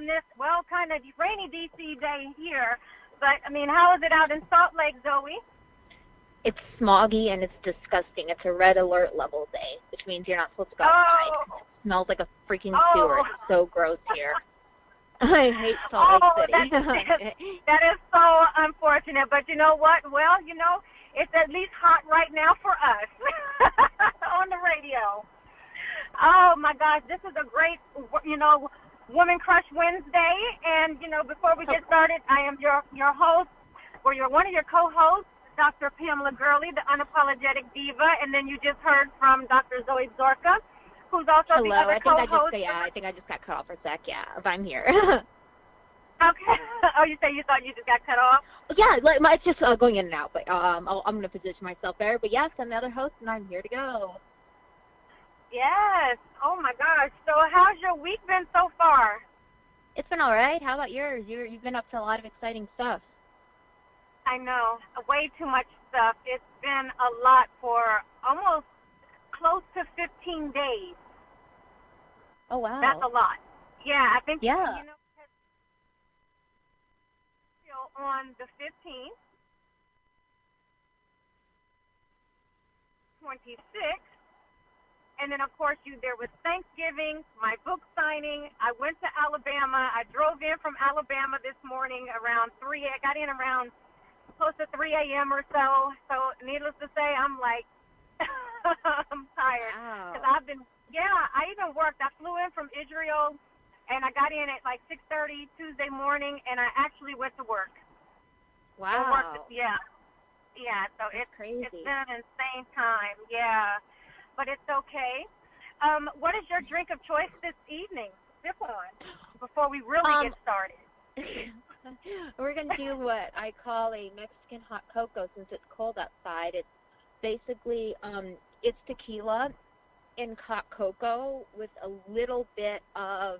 on this, well, kind of rainy D.C. day here. But, I mean, how is it out in Salt Lake, Zoe? It's smoggy and it's disgusting. It's a red alert level day, which means you're not supposed to go outside. It smells like a freaking sewer. It's so gross here. I hate Salt Lake City. That is so unfortunate. But you know what? Well, you know, it's at least hot right now for us on the radio. Oh, my gosh. This is a great, you know, Woman Crush Wednesday. And, you know, before we get started, I am your host, or one of your co-hosts, Dr. Pamela Gurley, the unapologetic diva. And then you just heard from Dr. Zoe Zorka, who's also the other co-host. I think I just got cut off for a sec, if I'm here. Okay. Oh, you thought you just got cut off? Yeah, it's just going in and out, but I'm going to position myself there. But yes, I'm the other host, and I'm here to go. Yes. Oh, my gosh. So how's your week been so far? It's been all right. How about yours? You've been up to a lot of exciting stuff. I know. Way too much stuff. It's been a lot for almost close to 15 days. Oh, wow. That's a lot. Yeah, I think, yeah. You know, on the 15th, 26th, and then, of course, there was Thanksgiving, my book signing. I went to Alabama. I drove in from Alabama this morning around 3. I got in around close to 3 a.m. or so. So, needless to say, I'm like, I'm tired. Wow. Because I even worked. I flew in from Israel, and I got in at like 6:30 Tuesday morning, and I actually went to work. Wow. Yeah, so it's crazy. It's been an insane time, yeah. But it's okay. What is your drink of choice this evening? Sip on before we really get started. We're going to do what I call a Mexican hot cocoa since it's cold outside. It's basically, it's tequila in hot cocoa with a little bit of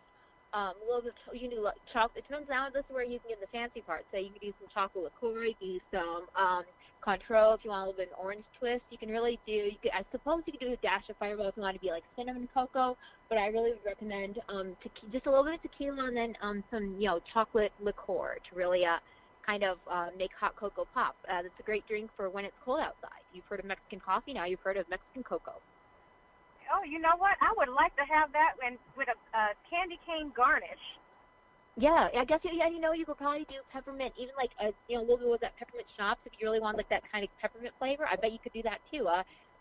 you can do chocolate. It turns out this is where you can get the fancy part. So you can do some chocolate liqueur, you can do some Cointreau if you want a little bit of an orange twist. You can really do, I suppose you could do a dash of Fireball if you want to be like cinnamon cocoa, but I really would recommend just a little bit of tequila and then some, chocolate liqueur to really kind of make hot cocoa pop. It's a great drink for when it's cold outside. You've heard of Mexican coffee, now you've heard of Mexican cocoa. Oh, you know what? I would like to have that with a candy cane garnish. Yeah, I guess you could probably do peppermint, even like a little bit with that peppermint schnapps if you really want like that kind of peppermint flavor. I bet you could do that too.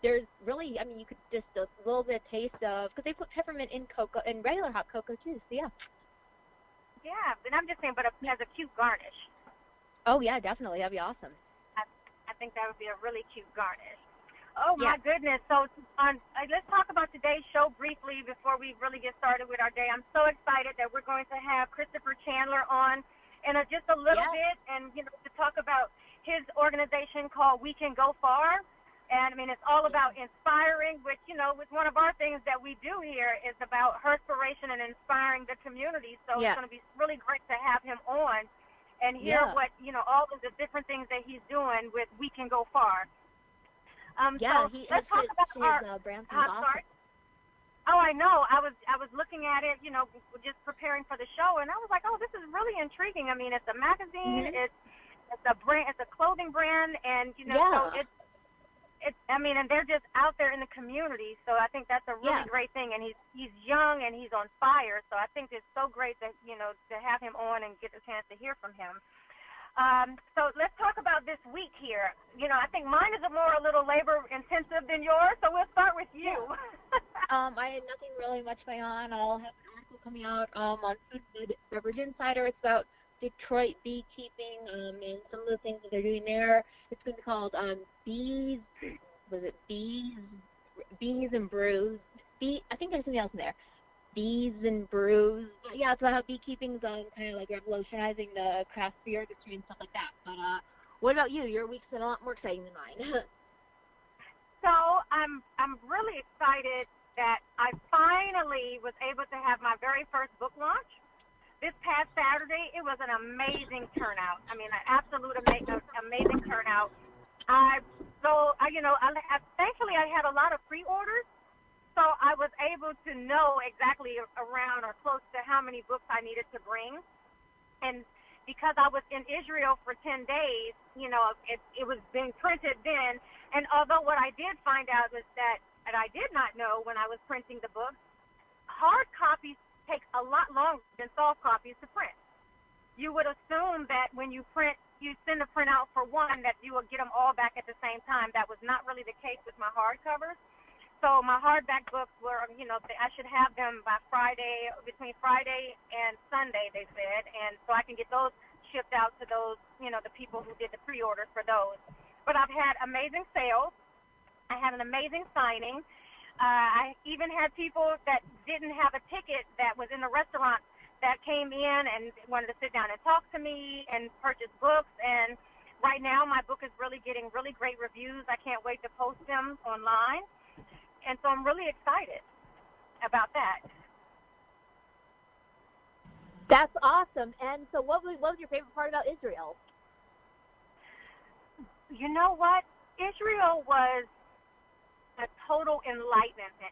There's really, you could just a little bit of taste of, because they put peppermint in cocoa and regular hot cocoa too. So yeah. Yeah, but I'm just saying, but as a cute garnish. Oh yeah, definitely, that'd be awesome. I think that would be a really cute garnish. Oh, my goodness. So let's talk about today's show briefly before we really get started with our day. I'm so excited that we're going to have Christopher Chandler on in just a little bit and, to talk about his organization called We Can Go Far. And, it's all about inspiring, which, with one of our things that we do here is about HERSPIRATION and inspiring the community. So it's going to be really great to have him on and hear what, all of the different things that he's doing with We Can Go Far. Let's talk about his brand from Boston. Oh, I know. I was looking at it, just preparing for the show, and I was like, oh, this is really intriguing. It's a magazine, it's a brand, it's a clothing brand, and so and they're just out there in the community. So I think that's a really great thing, and he's young and he's on fire. So I think it's so great that to have him on and get the chance to hear from him. So let's talk about this week here. I think mine is a little labor intensive than yours, so we'll start with you. I had nothing really much going on. I'll have an article coming out on Food Beverage Insider. It's about Detroit beekeeping and some of the things that they're doing there. It's going to be called Bees and Brews. I think there's something else in there. Bees and Brews. Yeah, it's about how beekeeping's kind of like revolutionizing the craft beer industry and stuff like that. But what about you? Your week's been a lot more exciting than mine. So I'm really excited that I finally was able to have my very first book launch this past Saturday. It was an amazing turnout. An absolute amazing turnout. Thankfully I had a lot of pre-orders. So I was able to know exactly around or close to how many books I needed to bring. And because I was in Israel for 10 days, you know, it was being printed then. And although what I did find out was that, and I did not know when I was printing the books, hard copies take a lot longer than soft copies to print. You would assume that when you print, you send a print out for one, that you will get them all back at the same time. That was not really the case with my hardcovers. So my hardback books were, you know, I should have them by Friday, between Friday and Sunday, they said, and so I can get those shipped out to those, you know, the people who did the pre-orders for those. But I've had amazing sales. I had an amazing signing. I even had people that didn't have a ticket that was in the restaurant that came in and wanted to sit down and talk to me and purchase books. And right now my book is really getting really great reviews. I can't wait to post them online. And so I'm really excited about that. That's awesome. And so what was your favorite part about Israel? You know what? Israel was a total enlightenment.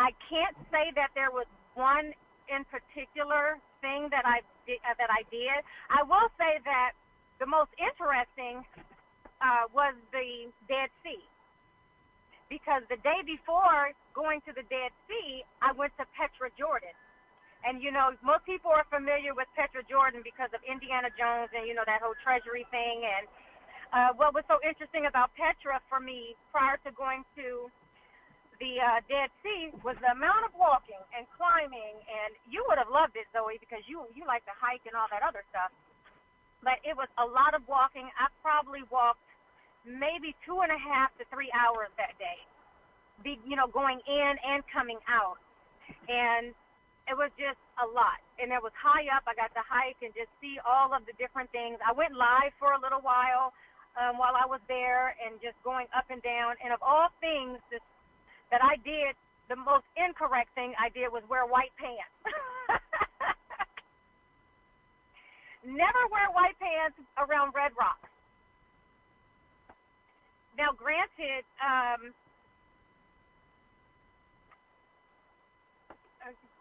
I can't say that there was one in particular thing that I did. I will say that the most interesting was the Dead Sea. Because the day before going to the Dead Sea, I went to Petra, Jordan. And, you know, most people are familiar with Petra, Jordan because of Indiana Jones and, you know, that whole treasury thing. And what was so interesting about Petra for me prior to going to the Dead Sea was the amount of walking and climbing. And you would have loved it, Zoe, because you like to hike and all that other stuff. But it was a lot of walking. I probably walked maybe 2.5 to 3 hours that day, you know, going in and coming out. And it was just a lot. And it was high up. I got to hike and just see all of the different things. I went live for a little while I was there and just going up and down. And of all things that I did, the most incorrect thing I did was wear white pants. Never wear white pants around Red Rock. Now, granted,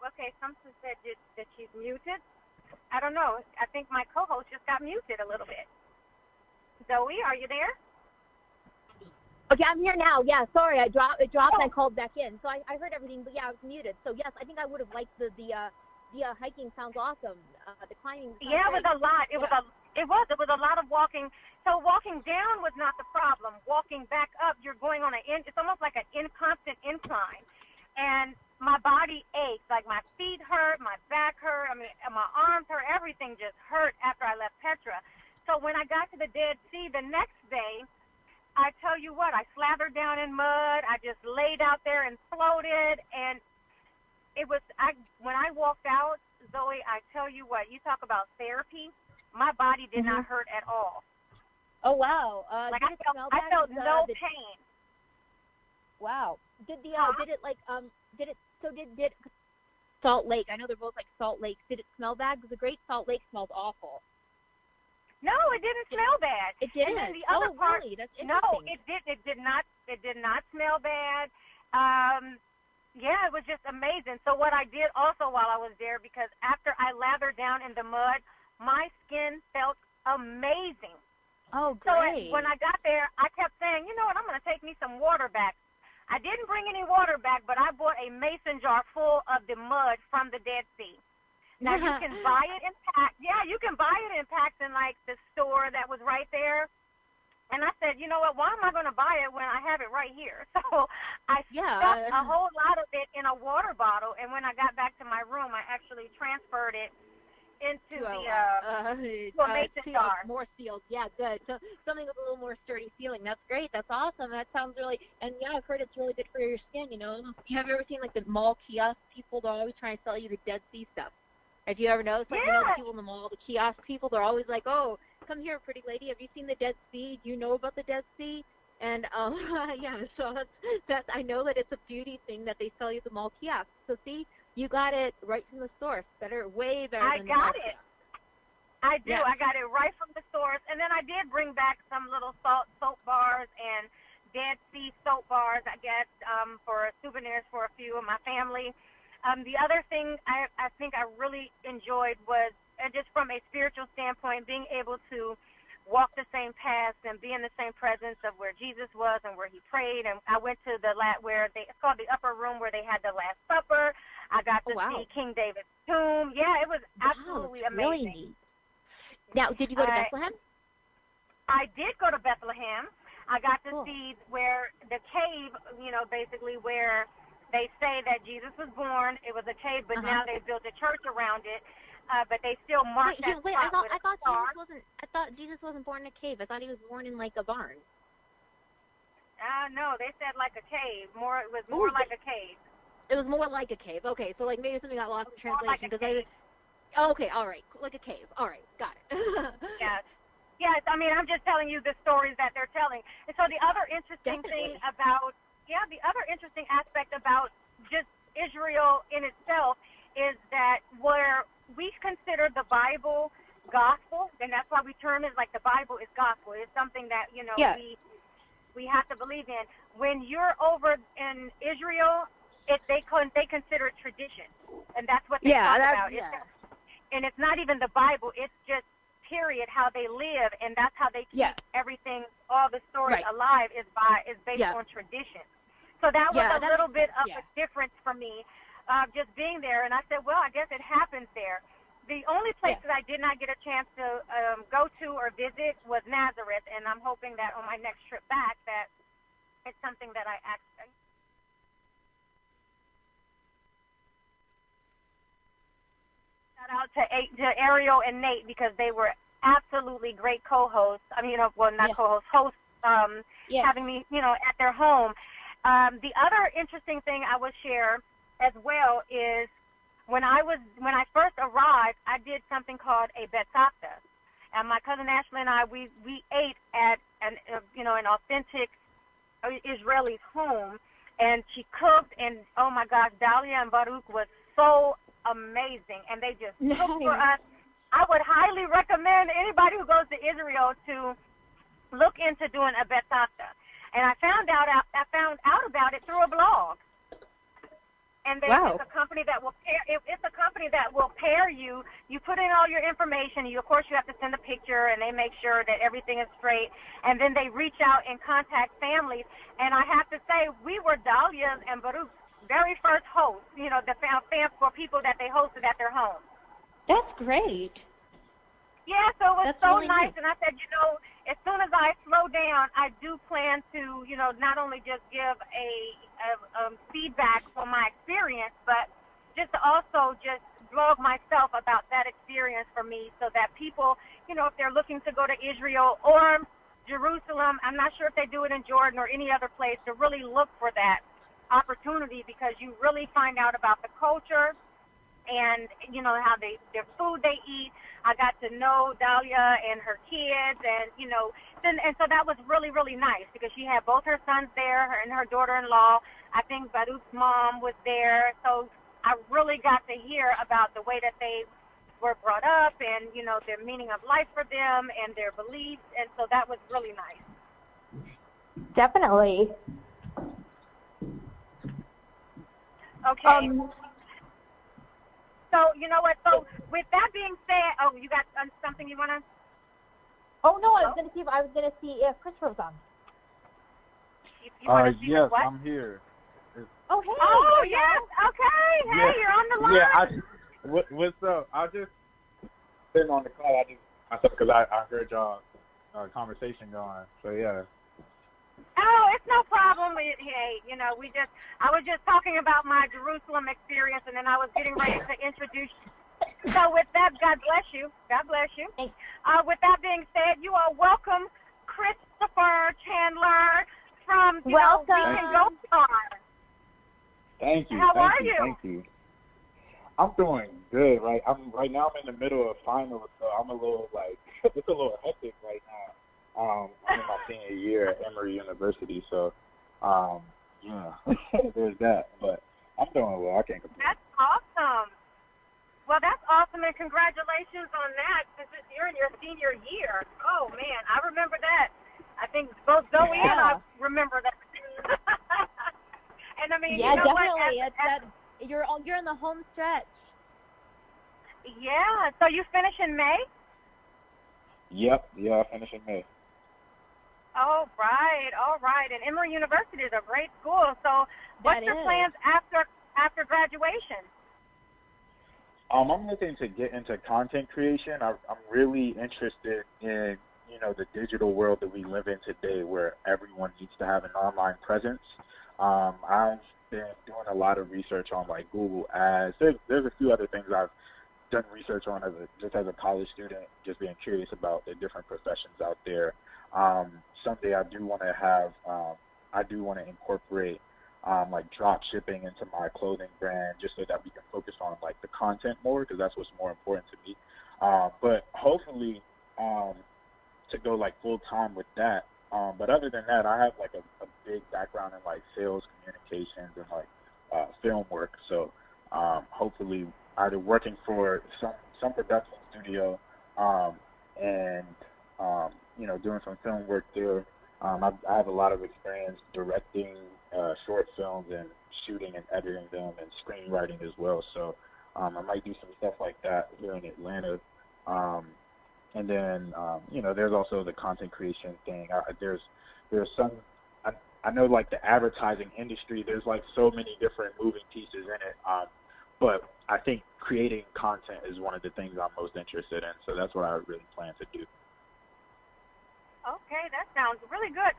okay, something said that she's muted. I don't know. I think my co-host just got muted a little bit. Zoe, are you there? Okay, I'm here now. Yeah, sorry, it dropped and I called back in. So I heard everything, but yeah, I was muted. So yes, I think I would have liked the hiking. Sounds awesome. The climbing. Yeah, it was a lot. It was a lot of walking. So walking down was not the problem. Walking back up, you're going on it's almost like an constant incline. And my body ached, like my feet hurt, my back hurt, my arms hurt, everything just hurt after I left Petra. So when I got to the Dead Sea the next day, I tell you what, I slathered down in mud. I just laid out there and floated. And it was, when I walked out, Zoe, I tell you what, you talk about therapy, my body did not hurt at all. Oh, wow. I felt no pain. Wow. Did Salt Lake, I know they're both like Salt Lakes, did it smell bad? Because the Great Salt Lake smells awful. No, it didn't smell bad. It didn't? And then the other part, really? That's interesting. No, it did not smell bad. Yeah, it was just amazing. So what I did also while I was there, because after I lathered down in the mud, my skin felt amazing. Oh, great. So when I got there, I kept saying, you know what, I'm going to take me some water back. I didn't bring any water back, but I bought a mason jar full of the mud from the Dead Sea. Now, you can buy it in packs. Yeah, you can buy it in packs in, like, the store that was right there. And I said, you know what, why am I going to buy it when I have it right here? So I stuck a whole lot of it in a water bottle, and when I got back to my room, I actually transferred it into a mason jar. More sealed. Yeah, good. So something with a little more sturdy feeling. That's great. That's awesome. That sounds really, and yeah, I've heard it's really good for your skin, you know. Have you ever seen, like, the mall kiosk people? They're always trying to sell you the Dead Sea stuff. Have you ever noticed, like, you know, the people in the mall, the kiosk people, they're always like, oh, come here, pretty lady. Have you seen the Dead Sea? Do you know about the Dead Sea? And, yeah, so that's I know that it's a beauty thing that they sell you the mall kiosk. So, see, you got it right from the source. Way better than the mall kiosk. I do. Yeah. I got it right from the source. And then I did bring back some little soap bars and Dead Sea soap bars, I guess, for souvenirs for a few of my family. The other thing I think I really enjoyed was, just from a spiritual standpoint, being able to walk the same paths and be in the same presence of where Jesus was and where he prayed. And I went to it's called the upper room where they had the Last Supper. I got to see King David's tomb. Yeah, it was absolutely amazing. Really neat. Now, did you go to Bethlehem? I did go to Bethlehem. I got to see where the cave, basically where they say that Jesus was born. It was a cave, but now they built a church around it. But they still marked that spot with a star. I thought Jesus wasn't born in a cave. I thought he was born in like a barn. No, they said like a cave. It was more like a cave. It was more like a cave. Okay, so like maybe something got lost in translation because okay, all right, like a cave. All right, got it. Yes. I mean, I'm just telling you the stories that they're telling. And so the other interesting thing about the other interesting aspect about just Israel in itself is that where we consider the Bible gospel, and that's why we term it like the Bible is gospel. It's something that, we have to believe in. When you're over in Israel, they consider it tradition, and that's what they talk about. And it's not even the Bible. It's just period how they live, and that's how they keep everything, all the stories alive is based on tradition. So that was a little bit of a difference for me, just being there. And I said, well, I guess it happens there. The only place that I did not get a chance to go to or visit was Nazareth, and I'm hoping that on my next trip back that it's something that I actually. Shout out to Ariel and Nate because they were absolutely great co-hosts. I mean, not co-hosts, hosts, having me, at their home. The other interesting thing I would share as well is when I first arrived, I did something called a betzakta, and my cousin Ashley and I we ate at an authentic Israeli home, and she cooked, and oh my gosh, Dahlia and Baruch was so amazing, and they just cooked for us. I would highly recommend anybody who goes to Israel to look into doing a betzakta. And I found out about it through a blog. And it's a company that will pair you. You put in all your information. Of course, you have to send a picture, and they make sure that everything is straight. And then they reach out and contact families. And I have to say, we were Dahlia's and Baruch's very first hosts. The fans for people that they hosted at their home. That's great. Yeah, so it was so really nice. Neat. And I said, as soon as I slow down, I do plan to, not only just give a feedback on my experience, but just to also just blog myself about that experience for me so that people, if they're looking to go to Israel or Jerusalem, I'm not sure if they do it in Jordan or any other place, to really look for that opportunity because you really find out about the culture and, how their food they eat. I got to know Dahlia and her kids, and, and so that was really, really nice because she had both her sons there and her daughter-in-law. I think Baruch's mom was there. So I really got to hear about the way that they were brought up and, their meaning of life for them and their beliefs. And so that was really nice. Definitely. Okay. So, you know what? So, with that being said, you got something you want to? Oh no, I was going to see if Christopher was on. Yes, I'm here. Oh, hey. Oh, yes. Okay. Hey, you're on the line. Yeah. What's up? I just been on the call. Because I heard y'all conversation going. So yeah. Oh, it's no problem. Hey, I was just talking about my Jerusalem experience, and then I was getting ready to introduce you. So with that, God bless you. God bless you. With that being said, you are welcome, Christopher Chandler from Welcome. We Can Go On. Thank you. How are you? Thank you. I'm doing good. Right now I'm in the middle of finals, so I'm a little it's a little hectic right now. I'm in my senior year at Emory University, so there's that. But I'm doing well. I can't complain. That's awesome. Well, that's awesome, and congratulations on that, since you're in your senior year. Oh, man, I remember that. I think both Zoe and I remember that. And I mean, yeah, you know definitely. what? You're in the home stretch. Yeah. So you finish in May? Yep. Yeah, I finish in May. Oh, right. All right. And Emory University is a great school. So what's your plans after graduation? I'm looking to get into content creation. I'm really interested in, you know, the digital world that we live in today, where everyone needs to have an online presence. I've been doing a lot of research on like Google Ads. There's a few other things I've done research on as a college student, just being curious about the different professions out there. Someday I do want to incorporate like drop shipping into my clothing brand, just so that we can focus on like the content more, because that's what's more important to me. But hopefully to go like full time with that. But other than that, I have like a big background in like sales, communications, and like film work. So hopefully either working for some production studio and you know, doing some film work there. I have a lot of experience directing short films and shooting and editing them and screenwriting as well. So I might do some stuff like that here in Atlanta. And then, you know, there's also the content creation thing. There's some, I know like the advertising industry, there's like so many different moving pieces in it. But I think creating content is one of the things I'm most interested in. So that's what I really plan to do. Okay, that sounds really good.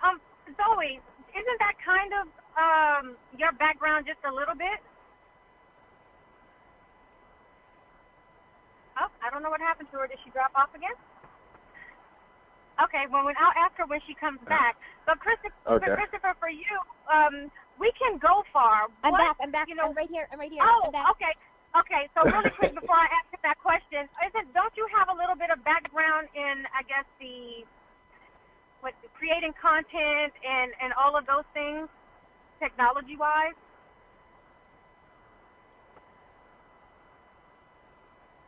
Zoe, isn't that kind of your background just a little bit? Oh, I don't know what happened to her. Did she drop off again? Okay, well, I'll ask her when she comes back. But Christopher, for you, we can go far. I'm back. You know, I'm right here. Oh, okay. So really quick before I ask you that question, don't you have a little bit of background in, I guess, creating content and all of those things, technology-wise?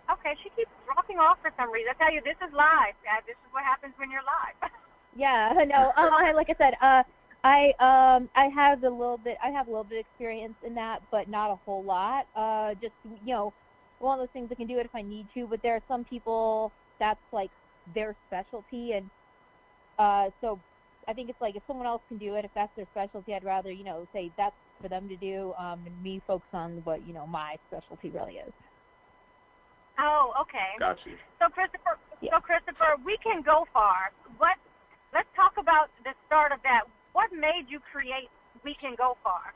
Okay, she keeps dropping off for some reason. I tell you, this is live. This is what happens when you're live. Yeah, no. Like I said, I have a little bit experience in that, but not a whole lot. Just, you know, one of those things I can do it if I need to. But there are some people that's like their specialty, and so I think it's like if someone else can do it, if that's their specialty, I'd rather, you know, say that's for them to do, and me focus on what, you know, my specialty really is. Oh, okay. Got you. So Christopher, we can go far. Let's talk about the start of that. What made you create We Can Go Far?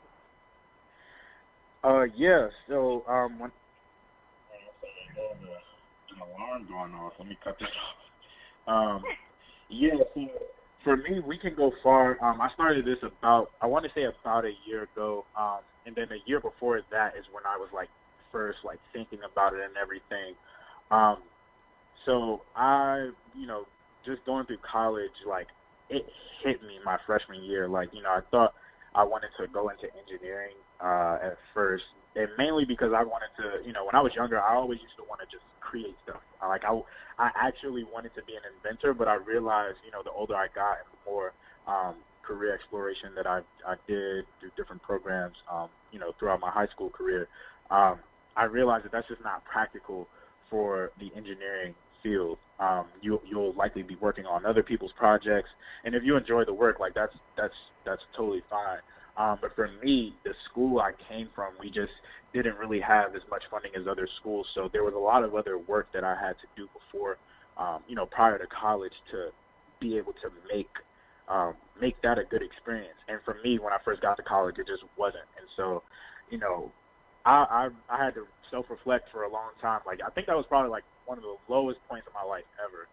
Yeah. So when an alarm going off, let me cut this off. Yeah. So for me, We Can Go Far. I started this about a year ago, and then a year before that is when I was like first like thinking about it and everything. So I, you know, just going through college, like it hit me my freshman year. Like, you know, I thought I wanted to go into engineering at first, and mainly because I wanted to, you know, when I was younger, I always used to want to just create stuff. Like I actually wanted to be an inventor, but I realized, you know, the older I got and the more career exploration that I did through different programs, you know, throughout my high school career, I realized that that's just not practical for the engineering field. You'll likely be working on other people's projects, and if you enjoy the work, like that's totally fine. But for me, the school I came from, we just didn't really have as much funding as other schools, so there was a lot of other work that I had to do before, you know, prior to college to be able to make that a good experience. And for me, when I first got to college, it just wasn't. And so, you know, I had to self-reflect for a long time. Like, I think that was probably like one of the lowest points of my life ever,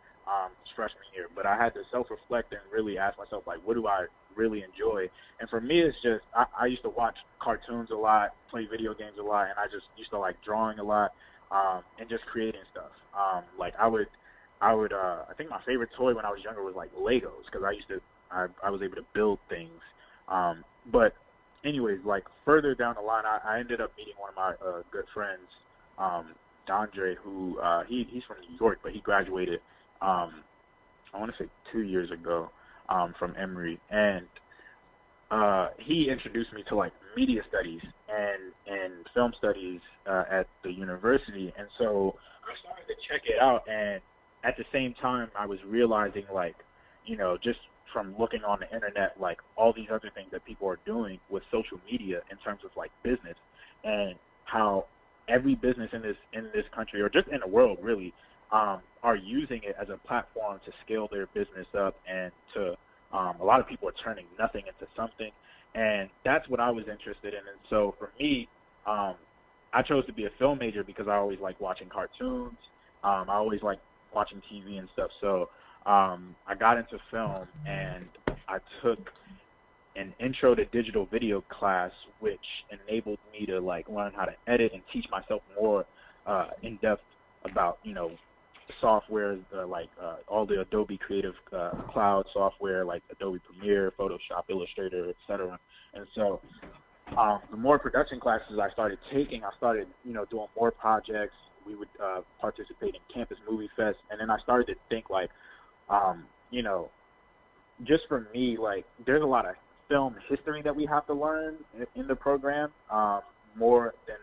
freshman year. But I had to self-reflect and really ask myself, like, what do I really enjoy? And for me, it's just I used to watch cartoons a lot, play video games a lot, and I just used to like drawing a lot, and just creating stuff. Like I think my favorite toy when I was younger was like Legos, because I was able to build things. But anyways, like further down the line, I ended up meeting one of my good friends, Dondre, who he's from New York, but he graduated, I want to say 2 years ago. from Emory, and he introduced me to like media studies and film studies at the university, and so I started to check it out, and at the same time I was realizing, like, you know, just from looking on the internet, like all these other things that people are doing with social media in terms of like business, and how every business in this country, or just in the world really, are using it as a platform to scale their business up, and to a lot of people are turning nothing into something, and that's what I was interested in. And so for me, I chose to be a film major because I always like watching cartoons. I always like watching TV and stuff. So I got into film, and I took an intro to digital video class, which enabled me to like learn how to edit and teach myself more in depth about, you know, software, like all the Adobe Creative Cloud software, like Adobe Premiere, Photoshop, Illustrator, etc. And so the more production classes I started taking, I started, you know, doing more projects. We would participate in Campus Movie Fest, and then I started to think, like, you know, just for me, like, there's a lot of film history that we have to learn in the program, more than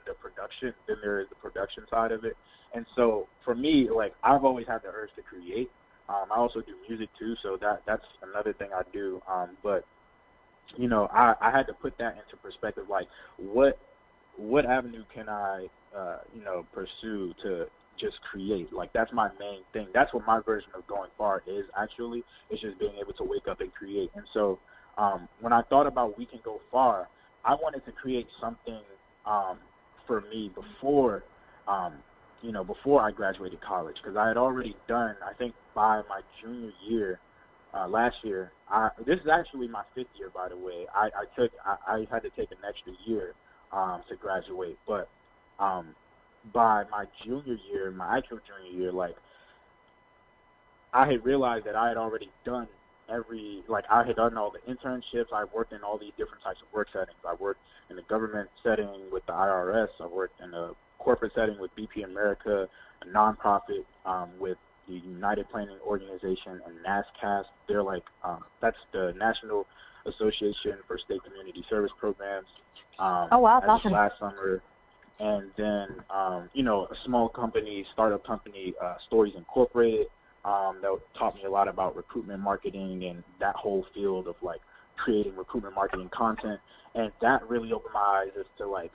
there is the production side of it. And so for me, like, I've always had the urge to create. I also do music too, so that's another thing I do. But you know, I had to put that into perspective, like what avenue can I you know, pursue to just create. Like, that's my main thing. That's what my version of going far is, actually. It's just being able to wake up and create. And so when I thought about We Can Go Far, I wanted to create something for me before you know, before I graduated college, because I had already done, I think by my junior year, last year, this is actually my 5th year, by the way. I had to take an extra year to graduate, but by my junior year, my actual junior year, like, I had realized that I had already done I had done all the internships. I worked in all these different types of work settings. I worked in the government setting with the IRS. I worked in a corporate setting with BP America, a nonprofit with the United Planning Organization and NASCAS. They're like, that's the National Association for State Community Service Programs. Oh, wow, that's awesome. Last summer. And then, you know, a small company, startup company, Stories Incorporated, that taught me a lot about recruitment marketing and that whole field of, like, creating recruitment marketing content. And that really opened my eyes as to, like,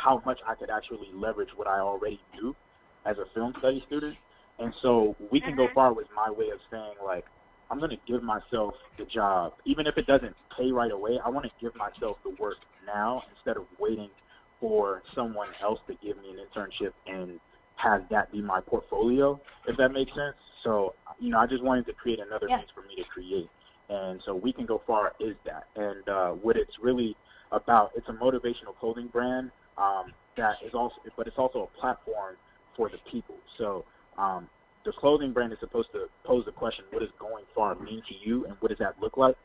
how much I could actually leverage what I already knew as a film study student. And so We Can Go Far was my way of saying, like, I'm going to give myself the job. Even if it doesn't pay right away, I want to give myself the work now instead of waiting for someone else to give me an internship and have that be my portfolio, if that makes sense. So, you know, I just wanted to create another means for me to create. And so We Can Go Far is that. And what it's really about, it's a motivational clothing brand that is also, but it's also a platform for the people. So the clothing brand is supposed to pose the question, what does going far mean to you, and what does that look like?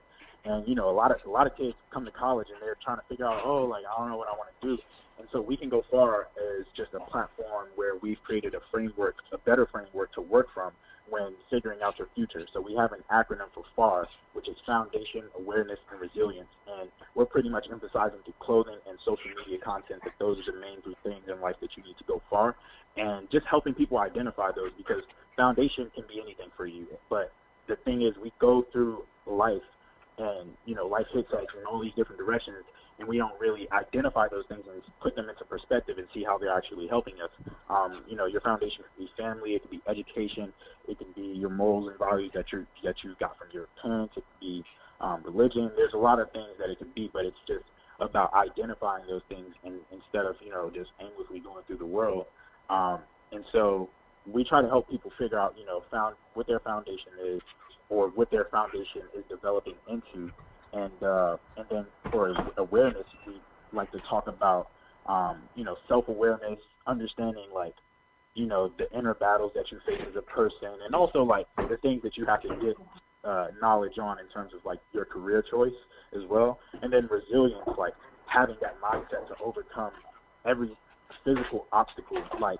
And, you know, a lot of kids come to college and they're trying to figure out, I don't know what I want to do. And so We Can Go Far is just a platform where we've created a better framework to work from when figuring out your future. So we have an acronym for FAR, which is Foundation, Awareness, and Resilience. And we're pretty much emphasizing through clothing and social media content that those are the main 3 things in life that you need to go far. And just helping people identify those, because foundation can be anything for you. But the thing is, we go through life and, you know, life hits us in all these different directions, and we don't really identify those things and put them into perspective and see how they're actually helping us. You know, your foundation can be family, it can be education, it can be your morals and values that you got from your parents, it can be religion. There's a lot of things that it can be, but it's just about identifying those things instead of, you know, just aimlessly going through the world. And so we try to help people figure out, you know, what their foundation is, or what their foundation is developing into. And then for awareness, we like to talk about, you know, self-awareness, understanding, like, you know, the inner battles that you face as a person, and also, like, the things that you have to get knowledge on in terms of, like, your career choice as well. And then resilience, like having that mindset to overcome every physical obstacle. Like,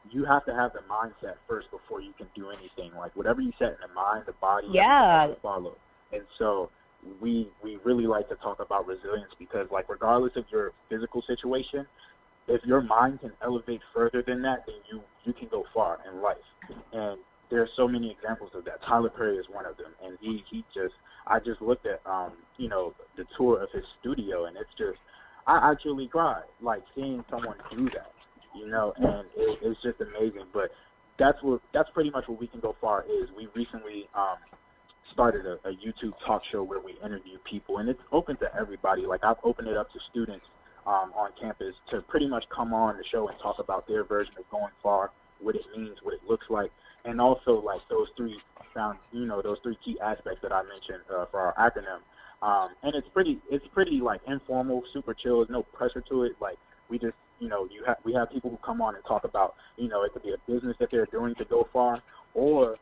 you have to have the mindset first before you can do anything. Like, whatever you set in the mind, the body has to follow. And so we really like to talk about resilience because, like, regardless of your physical situation, if your mind can elevate further than that, then you can go far in life. And there's so many examples of that. Tyler Perry is one of them. And I just looked at, the tour of his studio, and it's just, I actually cried, like, seeing someone do that, and it's just amazing. But that's pretty much what We Can Go Far is. We recently started a YouTube talk show where we interview people, and it's open to everybody. Like, I've opened it up to students on campus to pretty much come on the show and talk about their version of going far, what it means, what it looks like, and also, like, those three key aspects that I mentioned for our acronym. And it's pretty like informal, super chill. There's no pressure to it. Like, we just, we have people who come on and talk about, it could be a business that they're doing to go far, or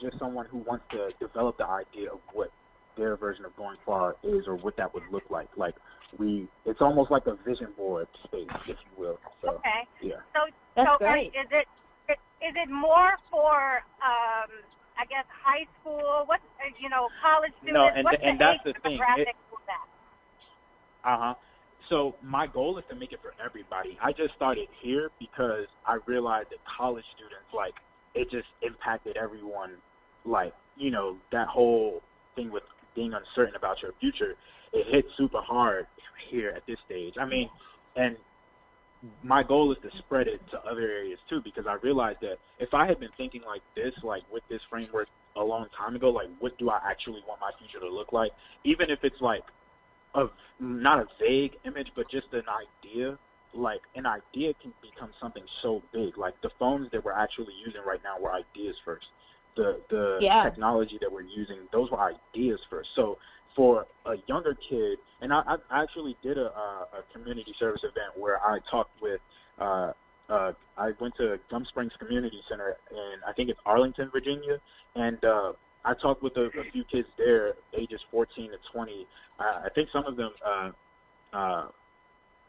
just someone who wants to develop the idea of what their version of going far is or what that would look like. Like, it's almost like a vision board space, if you will. So, okay. Yeah. That's great. Is it more for I guess high school? What college students? No, what's and the that's age the thing. demographic for that? So my goal is to make it for everybody. I just started here because I realized that college students, like, it just impacted everyone. Like, that whole thing with being uncertain about your future, it hit super hard here at this stage. I mean, and my goal is to spread it to other areas too, because I realized that if I had been thinking like this, like with this framework a long time ago, like, what do I actually want my future to look like? Even if it's like not a vague image, but just an idea. Like, an idea can become something so big. Like, the phones that we're actually using right now were ideas first. The technology that we're using, those were ideas first. So for a younger kid, and I actually did a community service event where I talked with, I went to Gum Springs Community Center, and I think it's Arlington, Virginia, and I talked with a few kids there, ages 14 to 20. I think some of them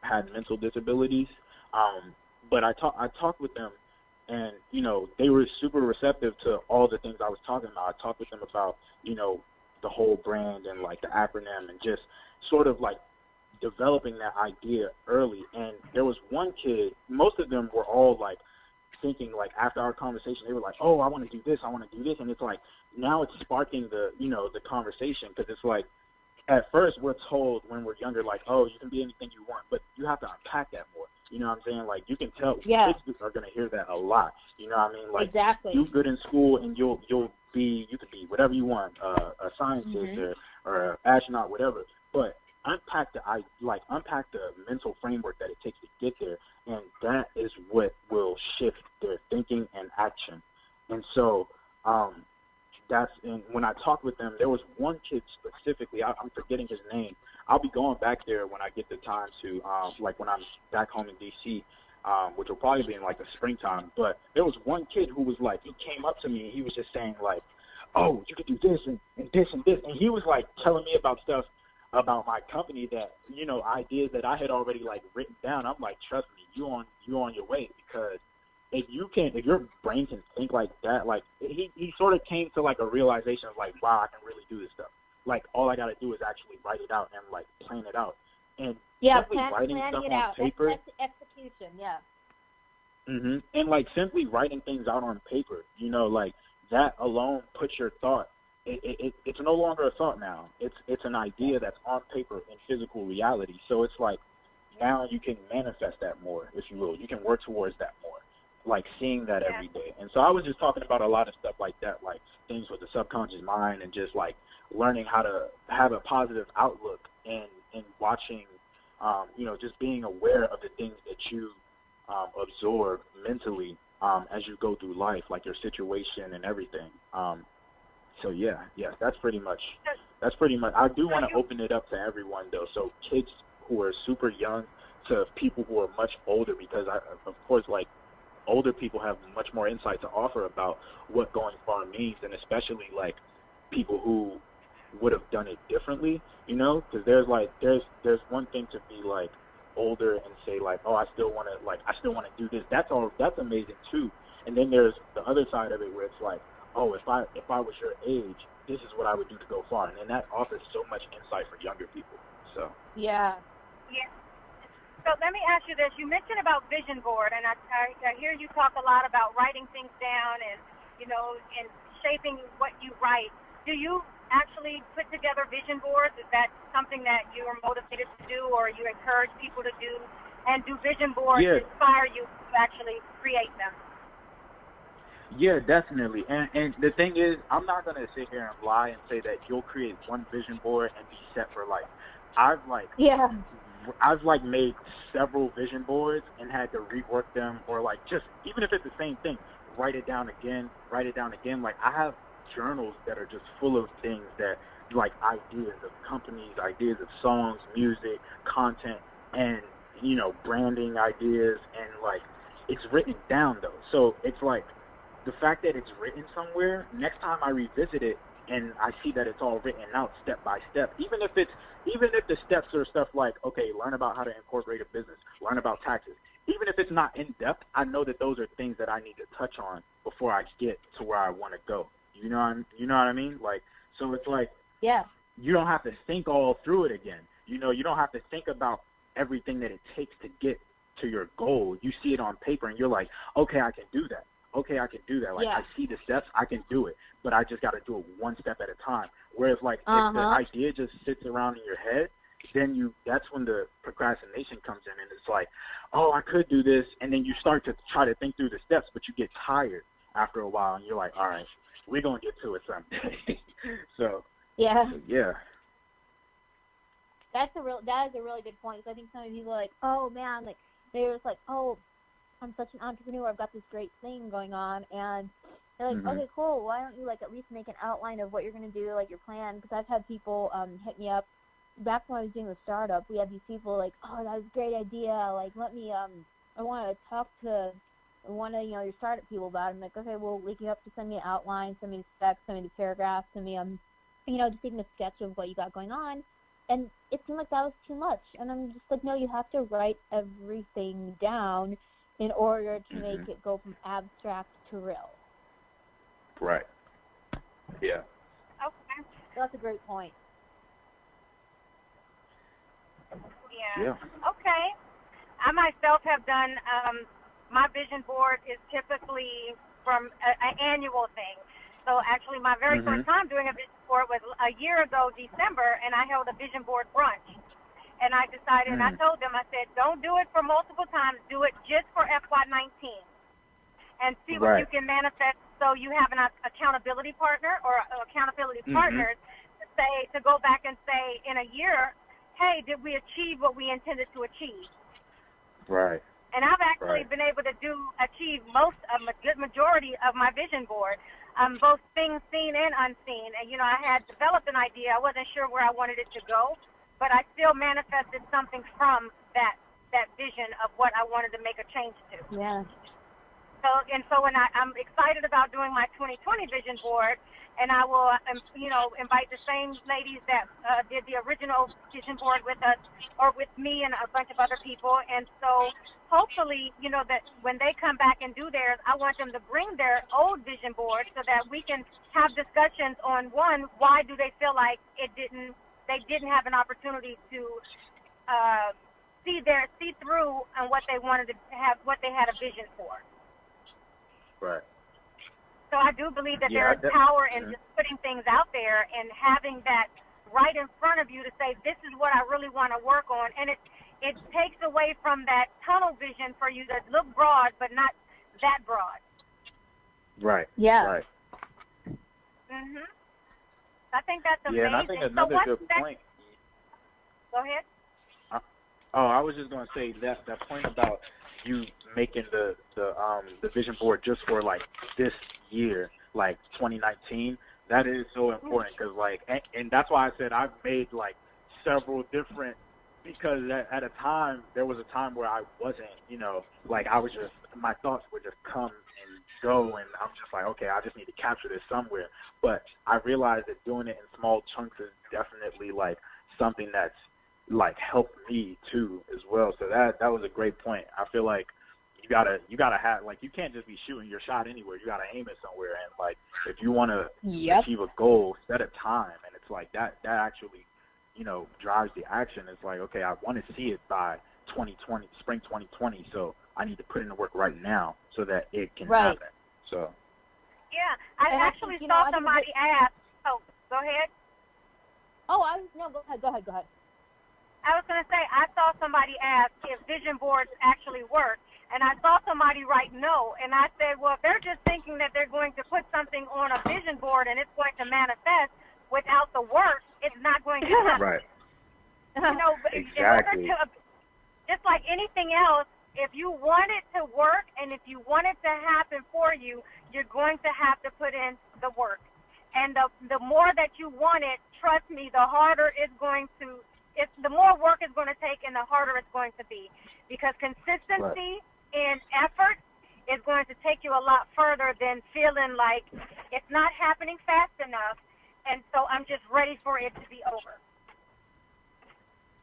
had mental disabilities, but I talked with them, and they were super receptive to all the things I was talking about. I talked with them about the whole brand and, like, the acronym, and just sort of like developing that idea early. And there was one kid, most of them were all like thinking, like, after our conversation, they were like, oh, I want to do this, and it's like, now it's sparking the the conversation, because it's like, at first we're told when we're younger, like, oh, you can be anything you want, but you have to unpack that more. You know what I'm saying? Like, you can tell kids are going to hear that a lot. You know what I mean? Like, exactly. Do good in school, and you could be whatever you want, a scientist or an astronaut, whatever. But unpack the mental framework that it takes to get there, and that is what will shift their thinking and action. And so, and when I talked with them, there was one kid specifically, I'm forgetting his name. I'll be going back there when I get the time to, like, when I'm back home in D.C., which will probably be in, like, the springtime. But there was one kid who was like, he came up to me and he was just saying, like, oh, you could do this and this and this. And he was, like, telling me about stuff about my company that, ideas that I had already, like, written down. I'm like, trust me, you on your way, because if your brain can think like that, like, he sort of came to, like, a realization of, like, wow, I can really do this stuff. Like, all I got to do is actually write it out and, like, plan it out. And writing stuff on paper. That's execution, yeah. Mm-hmm. And, like, simply writing things out on paper, like, that alone puts your thought. It's no longer a thought now. It's an idea that's on paper in physical reality. So it's like, now you can manifest that more, if you will. You can work towards that more, like, seeing that every day. And so I was just talking about a lot of stuff like that, like things with the subconscious mind, and just, like, learning how to have a positive outlook, and watching, just being aware of the things that you absorb mentally as you go through life, like your situation and everything. So that's pretty much. I do want to open it up to everyone, though, so kids who are super young to people who are much older, because of course, like, older people have much more insight to offer about what going far means, and especially, like, people who would have done it differently, because there's one thing to be, like, older and say like, oh, I still want to do this. That's amazing too. And then there's the other side of it where it's like, oh, if I was your age, this is what I would do to go far. And then that offers so much insight for younger people. So yeah. So let me ask you this. You mentioned about vision board, and I hear you talk a lot about writing things down and, and shaping what you write. Do you actually put together vision boards? Is that something that you are motivated to do or you encourage people to do? And do vision boards inspire you to actually create them? Yeah, definitely. And the thing is, I'm not going to sit here and lie and say that you'll create one vision board and be set for life. I've made several vision boards and had to rework them, or like, just even if it's the same thing, write it down again. Like, I have journals that are just full of things that, like, ideas of companies, ideas of songs, music, content, and branding ideas, and like, it's written down though. So it's like, the fact that it's written somewhere, next time I revisit it and I see that it's all written out step by step, even if the steps are stuff like, okay, learn about how to incorporate a business, learn about taxes, even if it's not in depth, I know that those are things that I need to touch on before I get to where I want to go. You know what I mean? Like, so it's like, you don't have to think all through it again. You don't have to think about everything that it takes to get to your goal. You see it on paper and you're like, okay, I can do that. Like, I see the steps, I can do it, but I just got to do it one step at a time. Whereas, like, if the idea just sits around in your head, then that's when the procrastination comes in, and it's like, oh, I could do this, and then you start to try to think through the steps, but you get tired after a while, and you're like, all right, we're going to get to it someday. So yeah. That is a really good point, because I think some of people are like, oh, man, like, they're just like, oh, I'm such an entrepreneur, I've got this great thing going on, and they're like, okay, cool, why don't you, like, at least make an outline of what you're going to do, like, your plan, because I've had people hit me up. Back when I was doing the startup, we had these people like, oh, that was a great idea, like, let me, I want to talk to one of, your startup people about it. I'm like, okay, well, like, you have to send me an outline, send me the specs, send me the paragraphs, send me, just even a sketch of what you got going on. And it seemed like that was too much. And I'm just like, no, you have to write everything down in order to make it go from abstract to real. Right. Yeah. Okay. That's a great point. Yeah. Okay. I myself have done, my vision board is typically from an annual thing. So actually my very first time doing a vision board was a year ago, December, and I held a vision board brunch. And I decided, and I told them, I said, don't do it for multiple times. Do it just for FY19 and see what you can manifest, so you have an accountability partner or accountability partners to go back and say in a year, hey, did we achieve what we intended to achieve? Right. And I've actually been able to achieve a good majority of my vision board, both things seen and unseen. And, I had developed an idea. I wasn't sure where I wanted it to go, but I still manifested something from that vision of what I wanted to make a change to. Yeah. So when I'm excited about doing my 2020 vision board, and I will, invite the same ladies that did the original vision board with us, or with me and a bunch of other people. And so hopefully, that when they come back and do theirs, I want them to bring their old vision board so that we can have discussions on, one, why do they feel like they didn't have an opportunity to see through on what they wanted to have, what they had a vision for. Right. So I do believe that there is power in just putting things out there and having that right in front of you to say, this is what I really want to work on. And it takes away from that tunnel vision for you to look broad, but not that broad. Right. Yeah. Right. I think that's amazing. Yeah, and I think another good point. Go ahead. I was just going to say that point about you making the vision board just for like this year, like 2019. That is so important, because like, and that's why I said I've made like several different, because at a time, there was a time where I wasn't, like I was just, my thoughts would just come and go, and I'm just like, okay, I just need to capture this somewhere. But I realized that doing it in small chunks is definitely like something that's like helped me too as well. So that was a great point. I feel like you gotta have, like, you can't just be shooting your shot anywhere. You gotta aim it somewhere, and like if you want to achieve a goal, set a time, and it's like that actually, you know, drives the action. It's like, okay, I want to see it by 2020, spring 2020, so I need to put in the work right now so that it can happen. So yeah, I actually saw somebody ask. Oh, go ahead. Oh, go ahead. I was going to say, I saw somebody ask if vision boards actually work, and I saw somebody write no, and I said, well, if they're just thinking that they're going to put something on a vision board and it's going to manifest without the work, it's not going to happen. Right. You know, exactly. Just like anything else, if you want it to work and if you want it to happen for you, you're going to have to put in the work. And the more that you want it, trust me, the harder it's going to, the more work it's going to take and the harder it's going to be. Because consistency and effort is going to take you a lot further than feeling like it's not happening fast enough, and so I'm just ready for it to be over.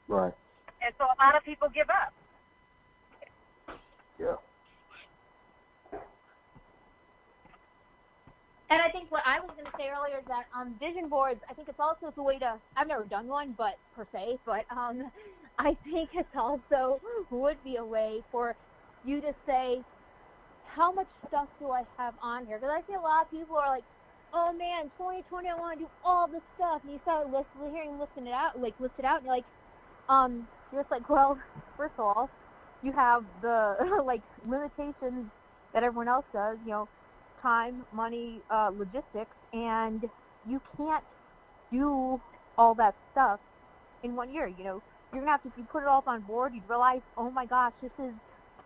Right. And so a lot of people give up. Yeah. And I think what I was going to say earlier is that vision boards, I think it's also a way to, I've never done one, but I think it's also would be a way for you to say, how much stuff do I have on here? Because I see a lot of people are like, oh man, 2020, I want to do all this stuff. And you start listing it out, and you're like, you're just like, well, first of all, you have the like limitations that everyone else does, you know, time, money, logistics, and you can't do all that stuff in 1 year. You know, you're gonna have to, if you put it all on board, you'd realize, oh my gosh, this is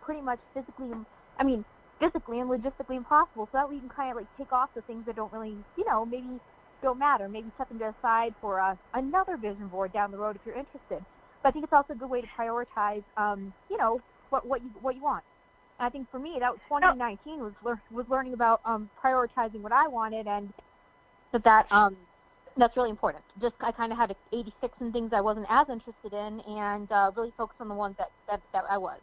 pretty much physically and logistically impossible. So that way you can kind of like take off the things that don't really, you know, maybe don't matter. Maybe set them aside for another vision board down the road if you're interested. But I think it's also a good way to prioritize, you know, what you want. And I think for me, that was 2019 was learning about prioritizing what I wanted, and that's really important. Just I kind of had 86 in things I wasn't as interested in, and really focus on the ones that I was.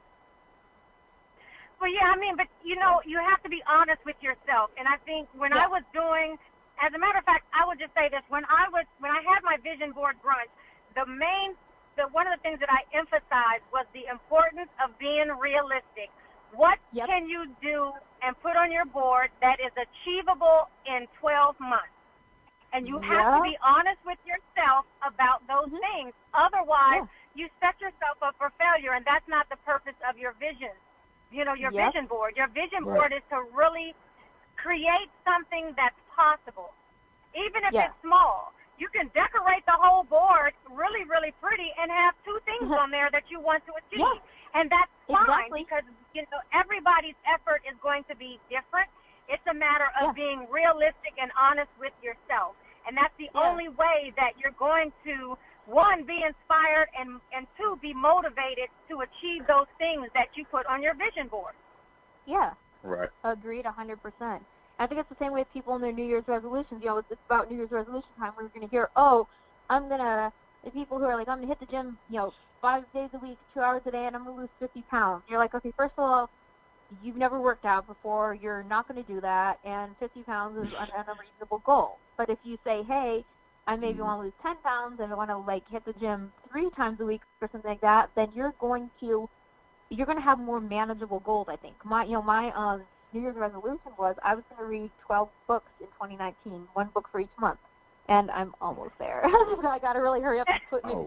Well, yeah, I mean, but you know, you have to be honest with yourself. And I think when I was doing, as a matter of fact, I would just say this: when I had my vision board brunch, one of the things that I emphasized was the importance of being realistic. What can you do and put on your board that is achievable in 12 months? And you have to be honest with yourself about those things. Otherwise, you set yourself up for failure, and that's not the purpose of your vision. You know, your vision board. Your vision board is to really create something that's possible, even if it's small. You can decorate the whole board really, really pretty and have two things on there that you want to achieve. And that's fine because, you know, everybody's effort is going to be different. It's a matter of being realistic and honest with yourself. And that's the only way that you're going to, one, be inspired, and two, be motivated to achieve those things that you put on your vision board. Yeah. Right. Agreed 100%. I think it's the same way with people in their New Year's resolutions. You know, it's about New Year's resolution time where you're going to hear, the people who are like, I'm going to hit the gym, you know, 5 days a week, 2 hours a day, and I'm going to lose 50 pounds. You're like, okay, first of all, you've never worked out before. You're not going to do that, and 50 pounds is an unreasonable goal. But if you say, hey, I maybe want to lose 10 pounds and I want to, like, hit the gym 3 times a week or something like that, then you're going to have more manageable goals, I think. My New Year's resolution was I was going to read 12 books in 2019, 1 book for each month, and I'm almost there. I got to really hurry up and put me.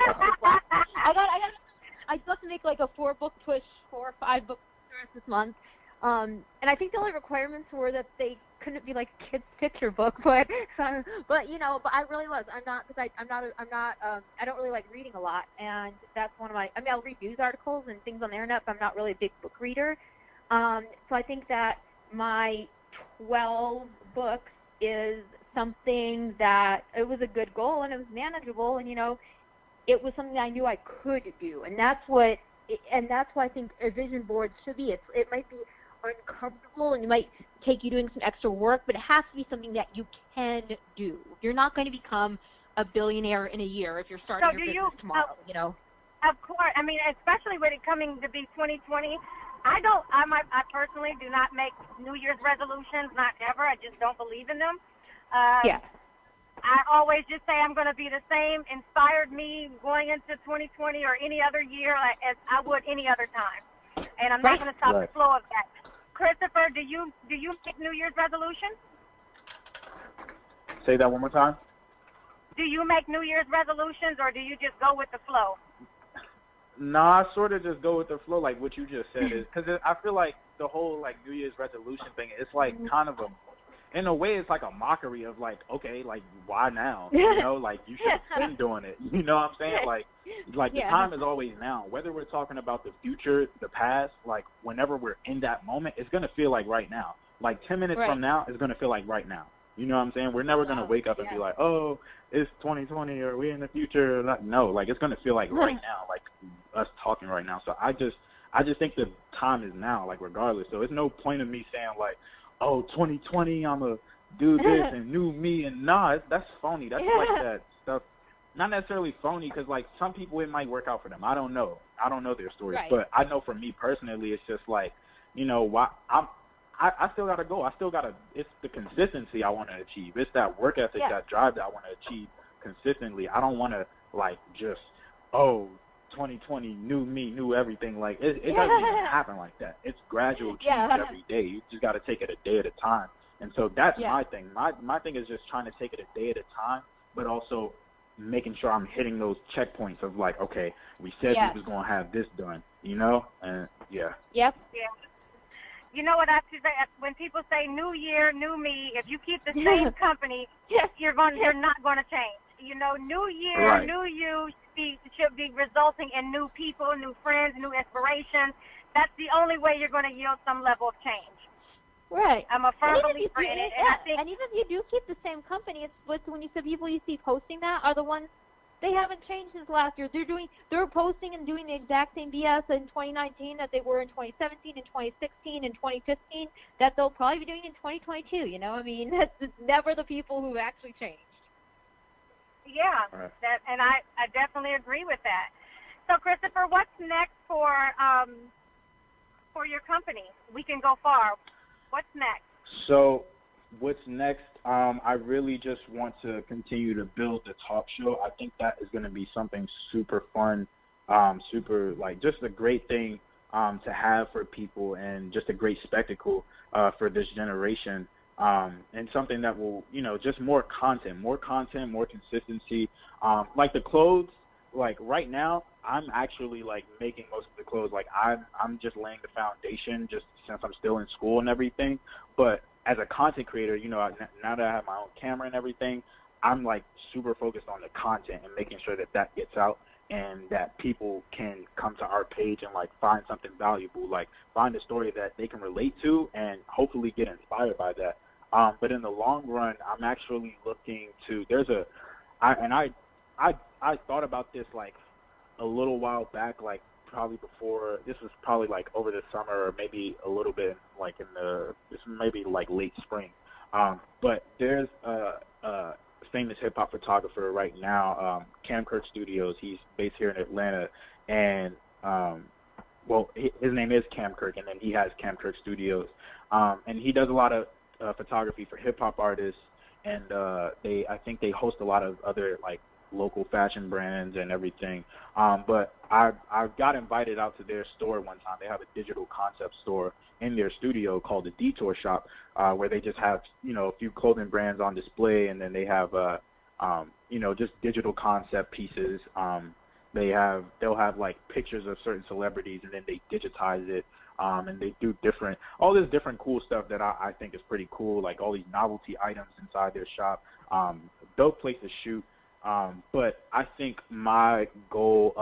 I still have to make like a 4-book push, 4 or 5 books this month. And I think the only requirements were that they couldn't be like kids' picture book, but you know, but I really was. I'm not because I don't really like reading a lot, and that's one of my. I mean, I'll read news articles and things on the internet, but I'm not really a big book reader. So I think that my 12 books is something that it was a good goal and it was manageable, and you know, it was something I knew I could do, and that's why I think a vision board should be. It might be uncomfortable and it might take you doing some extra work, but it has to be something that you can do. You're not going to become a billionaire in a year if you're starting your business tomorrow, you know. Of course. I mean, especially with it coming to be 2020, I personally do not make New Year's resolutions, not ever. I just don't believe in them. Yeah. I always just say I'm going to be the same, inspired me going into 2020 or any other year as I would any other time. And I'm not going to stop the flow of that. Christopher, do you make New Year's resolutions? Say that one more time. Do you make New Year's resolutions, or do you just go with the flow? Nah, I sort of just go with the flow, like what you just said, is because I feel like the whole like New Year's resolution thing, it's like kind of in a way, it's like a mockery of like, okay, like why now? You know, like you should have been doing it. You know what I'm saying? Like the time is always now. Whether we're talking about the future, the past, like whenever we're in that moment, it's gonna feel like right now. Like 10 minutes from now, it's gonna feel like right now. You know what I'm saying? We're never gonna wake up and be like, oh, it's 2020 or we in the future. No, like it's gonna feel like right now, like us talking right now. So I just think the time is now, like regardless. So it's no point of me saying like, oh, 2020, I'm gonna do this and new me, and that's phony. That's like that stuff. Not necessarily phony, because like some people it might work out for them. I don't know their stories, but I know for me personally, it's just like, you know, why I still gotta go. It's the consistency I want to achieve. It's that work ethic, that drive that I want to achieve consistently. I don't want to like just 2020, new me, new everything. Like it doesn't even happen like that. It's gradual change every day. You just got to take it a day at a time. And so that's my thing. My thing is just trying to take it a day at a time, but also making sure I'm hitting those checkpoints of like, okay, we said we was gonna have this done, you know, and Yep. Yeah. You know what I have to say? When people say new year, new me, if you keep the same company, you're not going to change. You know, new year, new you should be resulting in new people, new friends, new inspirations. That's the only way you're going to yield some level of change. Right. I'm a firm believer in it. And even if you do keep the same company, it's when you see people you see posting that are the ones, they haven't changed since last year. They're posting and doing the exact same BS in 2019 that they were in 2017 and 2016 and 2015 that they'll probably be doing in 2022. You know, I mean, it's never the people who actually changed. Yeah, and I definitely agree with that. So, Christopher, what's next for your company? We Can Go Far. What's next? So, what's next? I really just want to continue to build the talk show. I think that is going to be something super fun, super like just a great thing to have for people, and just a great spectacle for this generation. And something that will, you know, just more content, more consistency. Like the clothes, like right now, I'm actually like making most of the clothes. Like I'm just laying the foundation, just since I'm still in school and everything. But as a content creator, you know, now that I have my own camera and everything, I'm like super focused on the content and making sure that gets out, and that people can come to our page and like find something valuable, like find a story that they can relate to and hopefully get inspired by that. But in the long run, I'm actually looking to, I thought about this like a little while back, like probably before, this was probably like over the summer or maybe a little bit like this maybe like late spring. But there's a famous hip hop photographer right now, K Studios. He's based here in Atlanta, and well, his name is K, and then he has K Studios, and he does a lot of photography for hip hop artists, and I think they host a lot of other like local fashion brands and everything. But I got invited out to their store one time. They have a digital concept store in their studio called the Detour Shop, where they just have, you know, a few clothing brands on display, and then they have you know, just digital concept pieces. They'll have like pictures of certain celebrities, and then they digitize it, and they do all this different cool stuff that I think is pretty cool, like all these novelty items inside their shop. Dope place to shoot. But I think my goal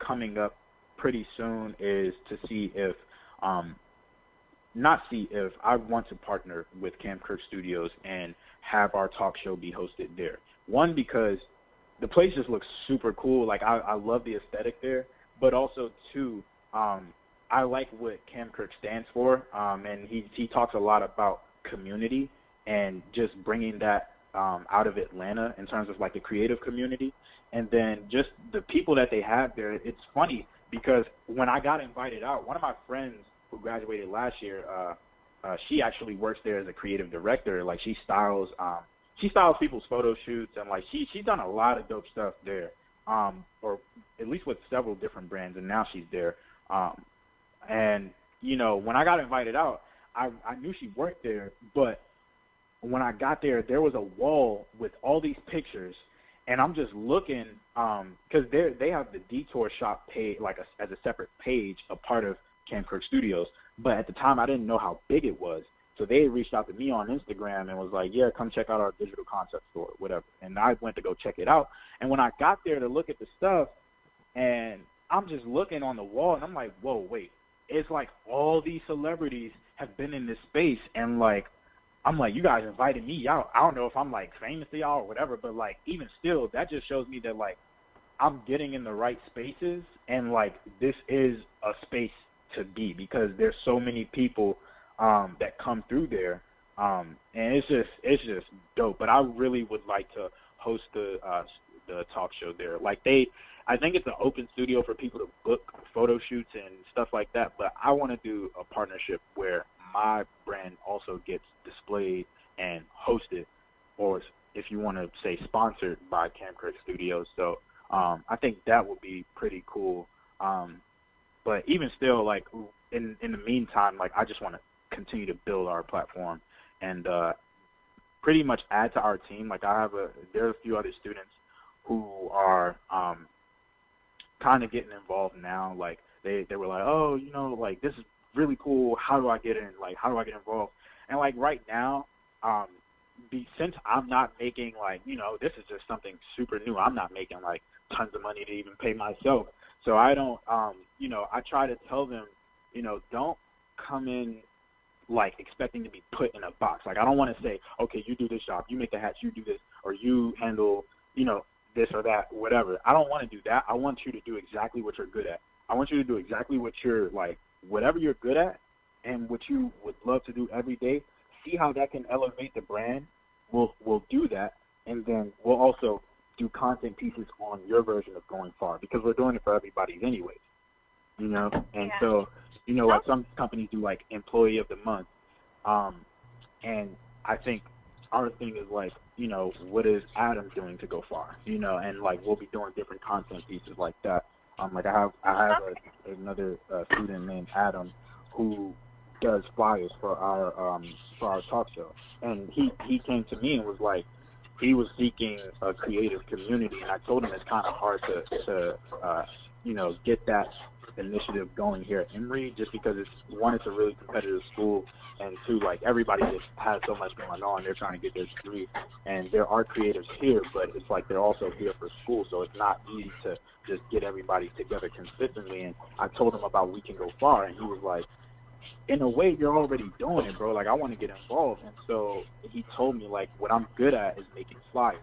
coming up pretty soon is to see if I want to partner with K Studios and have our talk show be hosted there. One, because the place just looks super cool. Like I love the aesthetic there, but also two, I like what K stands for, and he talks a lot about community and just bringing that out of Atlanta in terms of like the creative community. And then just the people that they have there, it's funny because when I got invited out, one of my friends who graduated last year, she actually works there as a creative director. Like she styles people's photo shoots, and like she's done a lot of dope stuff there, or at least with several different brands, and now she's there. And you know, when I got invited out, I knew she worked there, but when I got there, there was a wall with all these pictures, and I'm just looking, because they have the Detour Shop page, like as a separate page, a part of Camp Kirk Studios. But at the time, I didn't know how big it was. So they reached out to me on Instagram and was like, yeah, come check out our digital concept store, whatever. And I went to go check it out. And when I got there to look at the stuff, and I'm just looking on the wall, and I'm like, whoa, wait. It's like all these celebrities have been in this space, and like, I'm like, you guys invited me out. I don't know if I'm like famous to y'all or whatever, but like even still, that just shows me that like I'm getting in the right spaces, and like this is a space to be, because there's so many people that come through there, and it's just dope. But I really would like to host the talk show there. Like I think it's an open studio for people to book photo shoots and stuff like that, but I want to do a partnership where my brand also gets displayed and hosted, or if you want to say sponsored by Camp Kirk Studios. So I think that would be pretty cool. But even still, like in the meantime, like I just want to continue to build our platform and pretty much add to our team. Like there are a few other students who are kind of getting involved now. Like they were like, oh, you know, like this is really cool. How do I get in? Like, how do I get involved? And like right now, since I'm not making like, you know, this is just something super new. I'm not making like tons of money to even pay myself. So I don't, you know, I try to tell them, you know, don't come in like expecting to be put in a box. Like I don't want to say, okay, you do this job, you make the hats, you do this, or you handle, you know, this or that, whatever. I don't want to do that. I want you to do exactly what you're good at. I want you to do exactly what you're like, whatever you're good at and what you would love to do every day. See how that can elevate the brand. We'll do that, and then we'll also do content pieces on your version of Going Far, because we're doing it for everybody anyways, you know. And so, you know, like some companies do like Employee of the Month, and I think our thing is like, you know, what is Adam doing to go far, you know, and like we'll be doing different content pieces like that. Like I have another student named Adam who does flyers for our talk show, and he came to me and was like, he was seeking a creative community, and I told him it's kind of hard to you know, get that initiative going here at Emory, just because it's a really competitive school, and two, like everybody just has so much going on. They're trying to get their degree, and there are creatives here, but it's like they're also here for school, so it's not easy to just get everybody together consistently. And I told him about We Can Go Far, and he was like, in a way, you're already doing it, bro. Like, I want to get involved. And so he told me, like, what I'm good at is making flyers.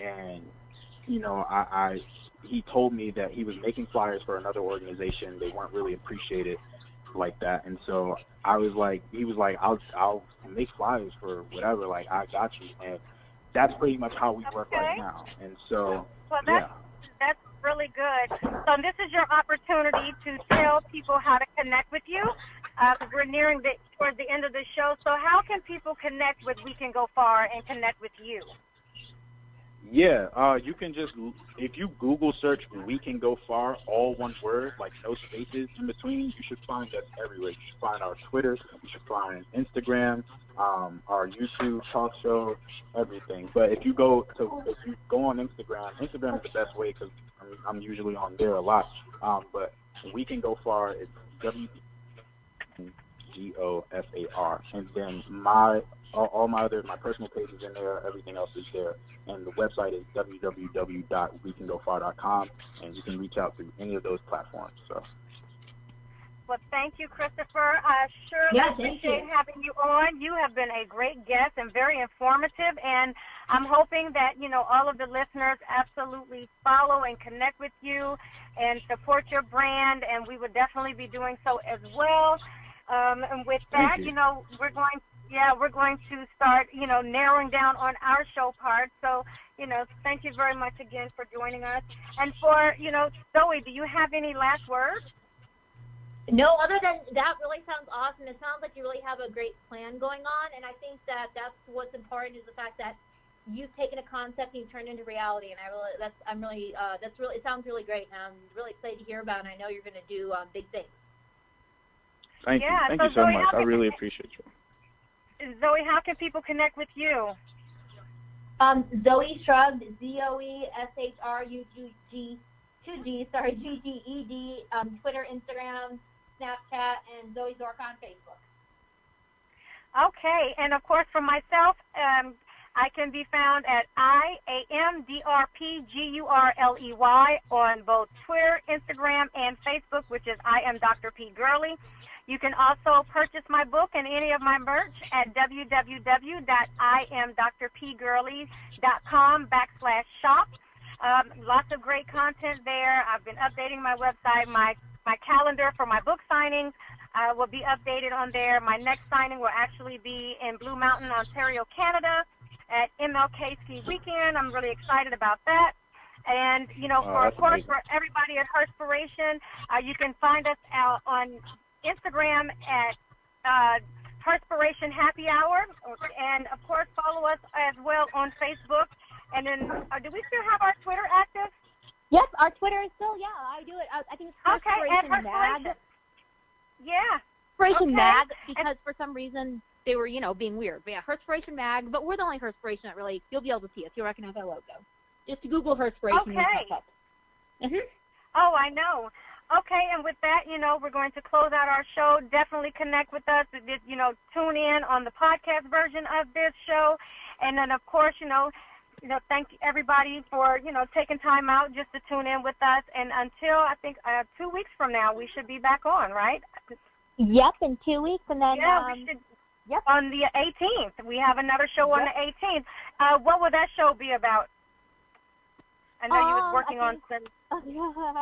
And, you know, he told me that he was making flyers for another organization. They weren't really appreciated like that. And so he was like, I'll make flyers for whatever. Like, I got you. And that's pretty much how we work right now. And so, that's really good. So this is your opportunity to tell people how to connect with you. We're nearing towards the end of the show. So how can people connect with We Can Go Far and connect with you? Yeah, you can just, if you Google search We Can Go Far, all one word, like no spaces in between, you should find us everywhere. You should find our Twitter, you should find Instagram, our YouTube talk show, everything. But if you go on Instagram is the best way, because I'm usually on there a lot. But We Can Go Far, it's WGOFAR, and then all my personal page is in there, everything else is there, and the website is www.wecangofar.com, and you can reach out to any of those platforms. So. Well, thank you, Christopher. I surely appreciate having you on. You have been a great guest and very informative, and I'm hoping that, you know, all of the listeners absolutely follow and connect with you and support your brand, and we would definitely be doing so as well. And with that, you know, we're going we're going to start, narrowing down on our show part. So, thank you very much again for joining us. And for, Zoe, do you have any last words? No, other than that really sounds awesome. It sounds like you really have a great plan going on, and I think that that's what's important is the fact that you've taken a concept and you turned it into reality, and it sounds really great, and I'm really excited to hear about it, and I know you're going to do big things. Thank you so Zoe, much. I really appreciate you. Zoe, how can people connect with you? Zoe Shrugged, G-G-E-D, Twitter, Instagram, Snapchat, and Zoe Zorka on Facebook. Okay, and of course for myself, I can be found at DrPamela on both Twitter, Instagram, and Facebook, which is I am Dr. P. Gurley. You can also purchase my book and any of my merch at www.IamDrPGurley.com/shop. Lots of great content there. I've been updating my website. My calendar for my book signings will be updated on there. My next signing will actually be in Blue Mountain, Ontario, Canada at MLK Ski Weekend. I'm really excited about that. And, for everybody at HERSPIRATION, you can find us out on Instagram at HERSPIRATION Happy Hour. And, of course, follow us as well on Facebook. And then, do we still have our Twitter active? Yes, our Twitter is still, I do it. I think it's HERSPIRATION Mag. Yeah. HERSPIRATION Mag, because for some reason they were, being weird. But yeah, HERSPIRATION Mag, but we're the only HERSPIRATION that really, you'll be able to see us. You'll recognize our logo. Just Google HERSPIRATION and pop up. Mm-hmm. Oh, I know. Okay, and with that, we're going to close out our show. Definitely connect with us. Tune in on the podcast version of this show. And then, of course, thank everybody for, taking time out just to tune in with us. And until, I think, 2 weeks from now, we should be back on, right? Yep, in 2 weeks. And then, we should. Yep. On the 18th. We have another show on the 18th. What will that show be about? I know you was working on some. I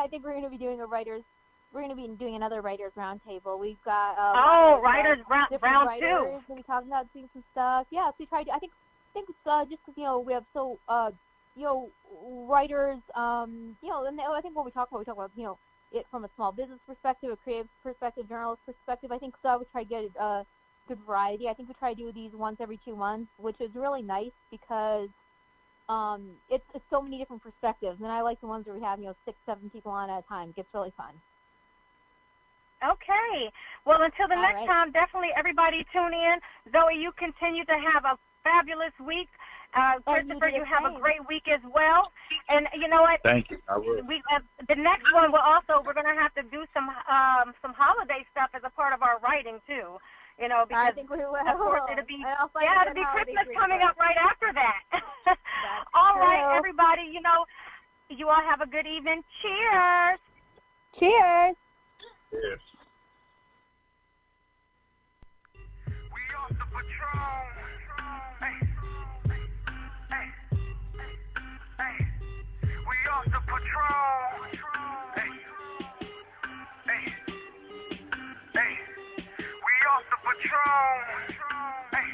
think we're going to be doing another writers roundtable. We've got writers round two. We're going to be talking about doing some stuff. Yeah, so we tried. I think it's just because we have so writers. And I think when we talk about it from a small business perspective, a creative perspective, journalist perspective. I think so. I would try to get a good variety. I think we try to do these once every 2 months, which is really nice because. It's so many different perspectives, and I like the ones where we have 6, 7 people on at a time. It gets really fun. Okay. Well, until the next time, definitely everybody tune in. Zoe, you continue to have a fabulous week. Christopher, you have a great week as well. And you know what? Thank you. I will. The next one we're going to have to do some holiday stuff as a part of our writing too. Because I think we will. Of course it'll be Christmas coming up right after that. All right, everybody, you all have a good evening. Cheers. Cheers. Cheers. We off the patrol. Hey. We off the patrol. Hey. We off the patrol. Hey.